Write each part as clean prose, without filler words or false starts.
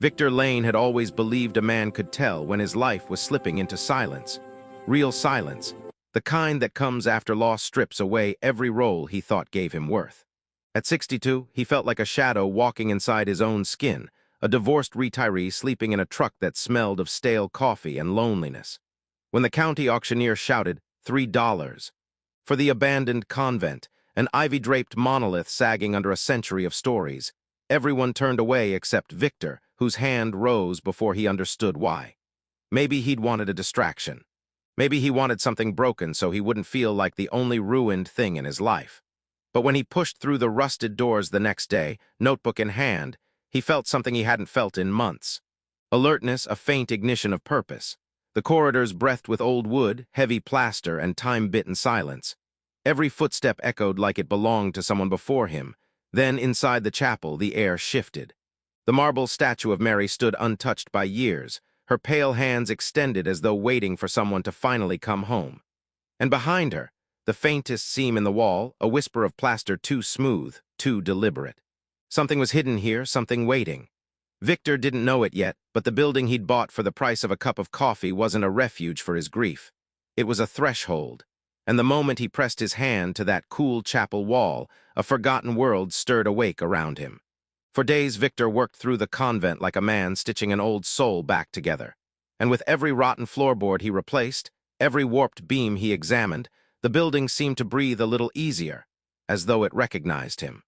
Victor Lane had always believed a man could tell when his life was slipping into silence. Real silence, the kind that comes after loss strips away every role he thought gave him worth. At 62, he felt like a shadow walking inside his own skin, a divorced retiree sleeping in a truck that smelled of stale coffee and loneliness. When the county auctioneer shouted, $3 for the abandoned convent, an ivy-draped monolith sagging under a century of stories, everyone turned away except Victor, whose hand rose before he understood why. Maybe he'd wanted a distraction. Maybe he wanted something broken so he wouldn't feel like the only ruined thing in his life. But when he pushed through the rusted doors the next day, notebook in hand, he felt something he hadn't felt in months. Alertness, a faint ignition of purpose. The corridors breathed with old wood, heavy plaster, and time-bitten silence. Every footstep echoed like it belonged to someone before him. Then, inside the chapel, the air shifted. The marble statue of Mary stood untouched by years, her pale hands extended as though waiting for someone to finally come home. And behind her, the faintest seam in the wall, a whisper of plaster too smooth, too deliberate. Something was hidden here, something waiting. Victor didn't know it yet, but the building he'd bought for the price of a cup of coffee wasn't a refuge for his grief. It was a threshold. And the moment he pressed his hand to that cool chapel wall, a forgotten world stirred awake around him. For days, Victor worked through the convent like a man stitching an old soul back together. And with every rotten floorboard he replaced, every warped beam he examined, the building seemed to breathe a little easier, as though it recognized him.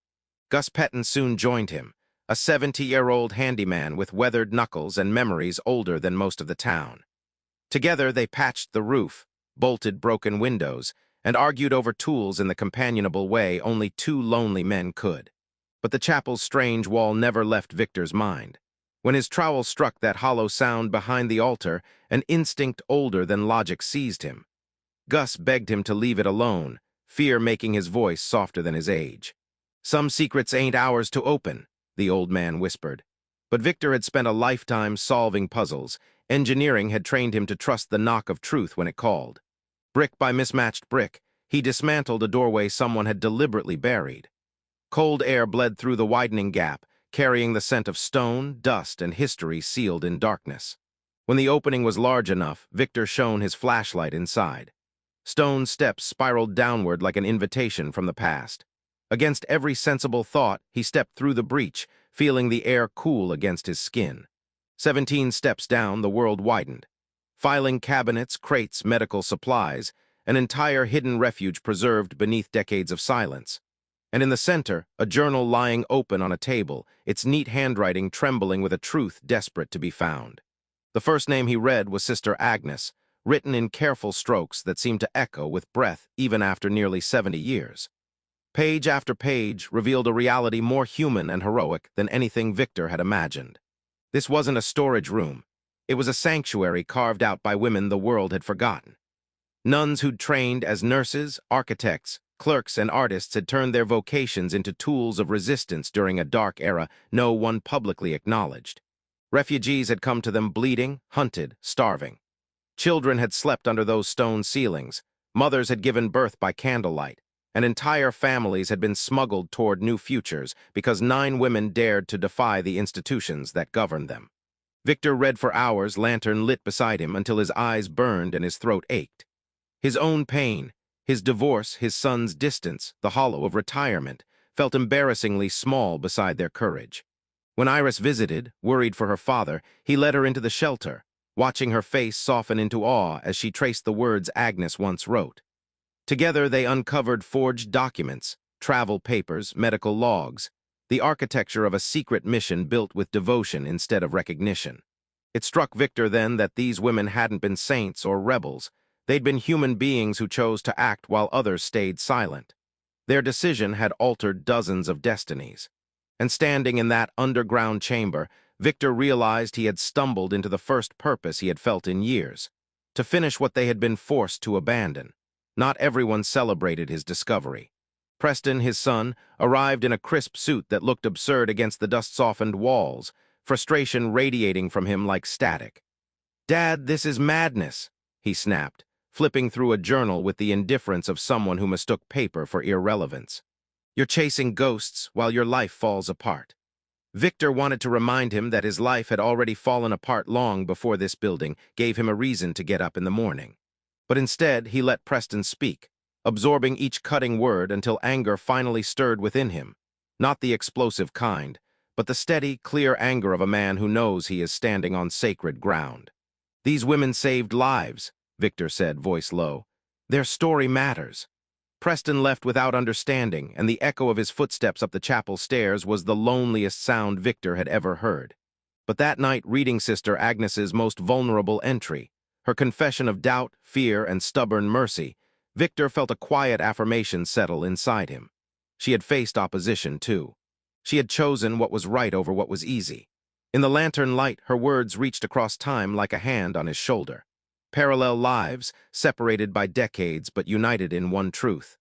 Gus Petton soon joined him, a 70-year-old handyman with weathered knuckles and memories older than most of the town. Together they patched the roof, bolted broken windows, and argued over tools in the companionable way only two lonely men could. But the chapel's strange wall never left Victor's mind. When his trowel struck that hollow sound behind the altar, an instinct older than logic seized him. Gus begged him to leave it alone, fear making his voice softer than his age. "Some secrets ain't ours to open," the old man whispered. But Victor had spent a lifetime solving puzzles. Engineering had trained him to trust the knock of truth when it called. Brick by mismatched brick, he dismantled a doorway someone had deliberately buried. Cold air bled through the widening gap, carrying the scent of stone, dust, and history sealed in darkness. When the opening was large enough, Victor shone his flashlight inside. Stone steps spiraled downward like an invitation from the past. Against every sensible thought, he stepped through the breach, feeling the air cool against his skin. 17 steps down, the world widened. Filing cabinets, crates, medical supplies, an entire hidden refuge preserved beneath decades of silence. And in the center, a journal lying open on a table, its neat handwriting trembling with a truth desperate to be found. The first name he read was Sister Agnes, written in careful strokes that seemed to echo with breath even after nearly 70 years. Page after page revealed a reality more human and heroic than anything Victor had imagined. This wasn't a storage room. It was a sanctuary carved out by women the world had forgotten. Nuns who'd trained as nurses, architects, clerks, and artists had turned their vocations into tools of resistance during a dark era no one publicly acknowledged. Refugees had come to them bleeding, hunted, starving. Children had slept under those stone ceilings. Mothers had given birth by candlelight. And entire families had been smuggled toward new futures because 9 women dared to defy the institutions that governed them. Victor read for hours, lantern lit beside him, until his eyes burned and his throat ached. His own pain, his divorce, his son's distance, the hollow of retirement, felt embarrassingly small beside their courage. When Iris visited, worried for her father, he led her into the shelter, watching her face soften into awe as she traced the words Agnes once wrote. Together they uncovered forged documents, travel papers, medical logs, the architecture of a secret mission built with devotion instead of recognition. It struck Victor then that these women hadn't been saints or rebels. They'd been human beings who chose to act while others stayed silent. Their decision had altered dozens of destinies. And standing in that underground chamber, Victor realized he had stumbled into the first purpose he had felt in years, to finish what they had been forced to abandon. Not everyone celebrated his discovery. Preston, his son, arrived in a crisp suit that looked absurd against the dust-softened walls, frustration radiating from him like static. "Dad, this is madness," he snapped, flipping through a journal with the indifference of someone who mistook paper for irrelevance. "You're chasing ghosts while your life falls apart." Victor wanted to remind him that his life had already fallen apart long before this building gave him a reason to get up in the morning. But instead, he let Preston speak, absorbing each cutting word until anger finally stirred within him. Not the explosive kind, but the steady, clear anger of a man who knows he is standing on sacred ground. "These women saved lives," Victor said, voice low. "Their story matters." Preston left without understanding, and the echo of his footsteps up the chapel stairs was the loneliest sound Victor had ever heard. But that night, reading Sister Agnes's most vulnerable entry, her confession of doubt, fear, and stubborn mercy, Victor felt a quiet affirmation settle inside him. She had faced opposition, too. She had chosen what was right over what was easy. In the lantern light, her words reached across time like a hand on his shoulder. Parallel lives, separated by decades but united in one truth.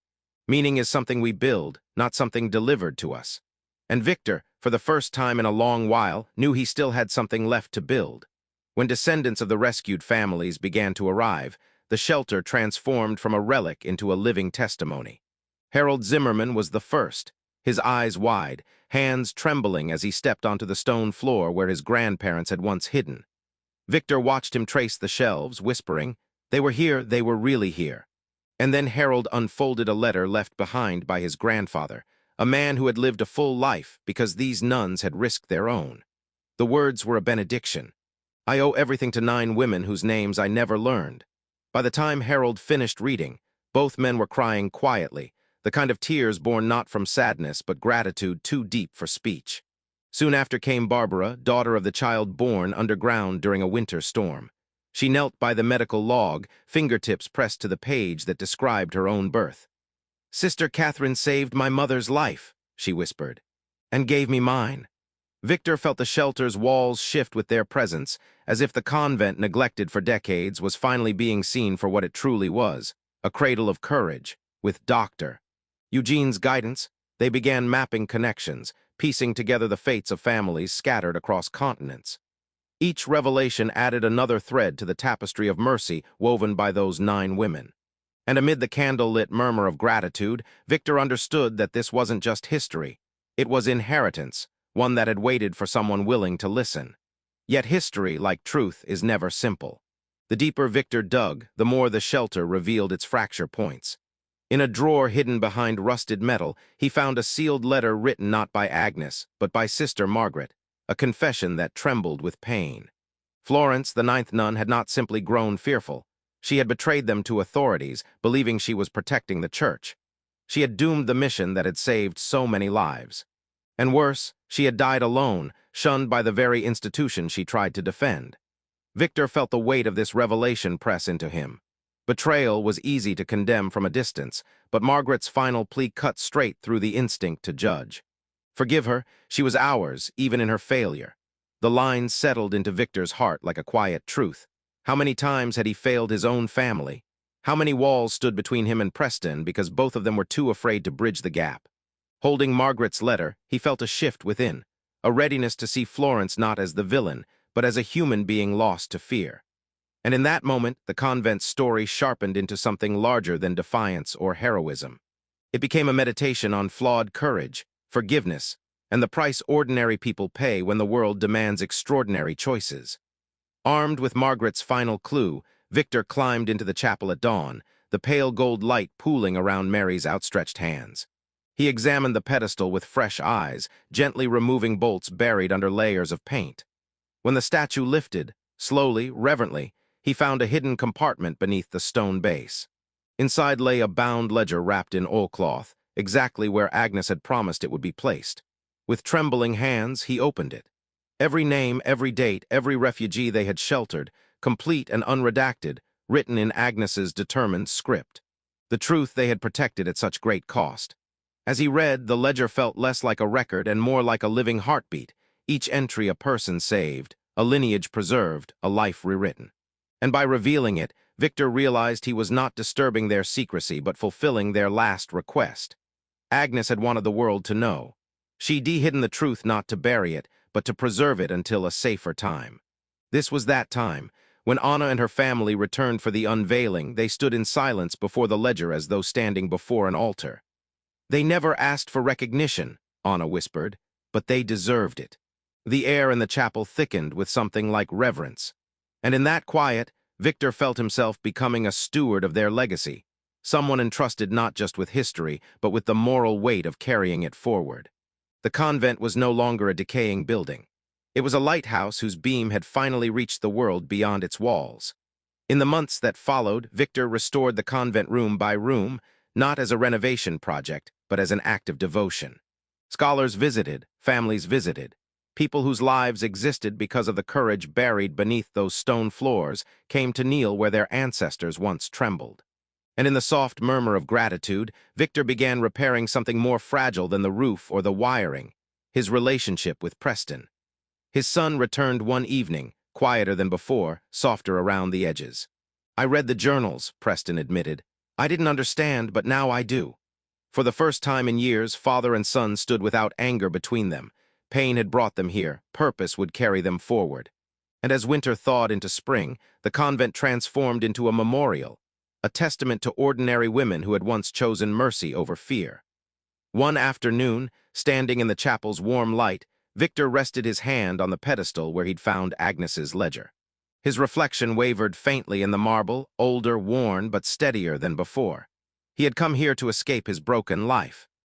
Meaning is something we build, not something delivered to us. And Victor, for the first time in a long while, knew he still had something left to build. When descendants of the rescued families began to arrive, the shelter transformed from a relic into a living testimony. Harold Zimmerman was the first, his eyes wide, hands trembling as he stepped onto the stone floor where his grandparents had once hidden. Victor watched him trace the shelves, whispering, "They were here, they were really here." And then Harold unfolded a letter left behind by his grandfather, a man who had lived a full life because these nuns had risked their own. The words were a benediction. "I owe everything to 9 women whose names I never learned." By the time Harold finished reading, both men were crying quietly, the kind of tears born not from sadness but gratitude too deep for speech. Soon after came Barbara, daughter of the child born underground during a winter storm. She knelt by the medical log, fingertips pressed to the page that described her own birth. "Sister Catherine saved my mother's life," she whispered, "and gave me mine." Victor felt the shelter's walls shift with their presence, as if the convent, neglected for decades, was finally being seen for what it truly was, a cradle of courage, with Dr. Eugene's guidance. They began mapping connections, piecing together the fates of families scattered across continents. Each revelation added another thread to the tapestry of mercy woven by those 9 women. And amid the candle-lit murmur of gratitude, Victor understood that this wasn't just history. It was inheritance, one that had waited for someone willing to listen. Yet history, like truth, is never simple. The deeper Victor dug, the more the shelter revealed its fracture points. In a drawer hidden behind rusted metal, he found a sealed letter written not by Agnes, but by Sister Margaret, a confession that trembled with pain. Florence, the 9th nun, had not simply grown fearful. She had betrayed them to authorities, believing she was protecting the church. She had doomed the mission that had saved so many lives. And worse, she had died alone, shunned by the very institution she tried to defend. Victor felt the weight of this revelation press into him. Betrayal was easy to condemn from a distance, but Margaret's final plea cut straight through the instinct to judge. Forgive her, she was ours, even in her failure. The lines settled into Victor's heart like a quiet truth. How many times had he failed his own family? How many walls stood between him and Preston because both of them were too afraid to bridge the gap? Holding Margaret's letter, he felt a shift within, a readiness to see Florence not as the villain, but as a human being lost to fear. And in that moment, the convent's story sharpened into something larger than defiance or heroism. It became a meditation on flawed courage, forgiveness, and the price ordinary people pay when the world demands extraordinary choices. Armed with Margaret's final clue, Victor climbed into the chapel at dawn, the pale gold light pooling around Mary's outstretched hands. He examined the pedestal with fresh eyes, gently removing bolts buried under layers of paint. When the statue lifted, slowly, reverently, he found a hidden compartment beneath the stone base. Inside lay a bound ledger wrapped in oilcloth, exactly where Agnes had promised it would be placed. With trembling hands, he opened it. Every name, every date, every refugee they had sheltered, complete and unredacted, written in Agnes's determined script. The truth they had protected at such great cost. As he read, the ledger felt less like a record and more like a living heartbeat, each entry a person saved, a lineage preserved, a life rewritten. And by revealing it, Victor realized he was not disturbing their secrecy but fulfilling their last request. Agnes had wanted the world to know. She'd hidden the truth not to bury it, but to preserve it until a safer time. This was that time. When Anna and her family returned for the unveiling, they stood in silence before the ledger as though standing before an altar. "They never asked for recognition," Anna whispered, "but they deserved it." The air in the chapel thickened with something like reverence. And in that quiet, Victor felt himself becoming a steward of their legacy, someone entrusted not just with history, but with the moral weight of carrying it forward. The convent was no longer a decaying building. It was a lighthouse whose beam had finally reached the world beyond its walls. In the months that followed, Victor restored the convent room by room, not as a renovation project, but as an act of devotion. Scholars visited, families visited. People whose lives existed because of the courage buried beneath those stone floors came to kneel where their ancestors once trembled. And in the soft murmur of gratitude, Victor began repairing something more fragile than the roof or the wiring, his relationship with Preston. His son returned one evening, quieter than before, softer around the edges. "I read the journals," Preston admitted. "I didn't understand, but now I do." For the first time in years, father and son stood without anger between them. Pain had brought them here, purpose would carry them forward. And as winter thawed into spring, the convent transformed into a memorial, a testament to ordinary women who had once chosen mercy over fear. One afternoon, standing in the chapel's warm light, Victor rested his hand on the pedestal where he'd found Agnes's ledger. His reflection wavered faintly in the marble, older, worn, but steadier than before. He had come here to escape his broken life.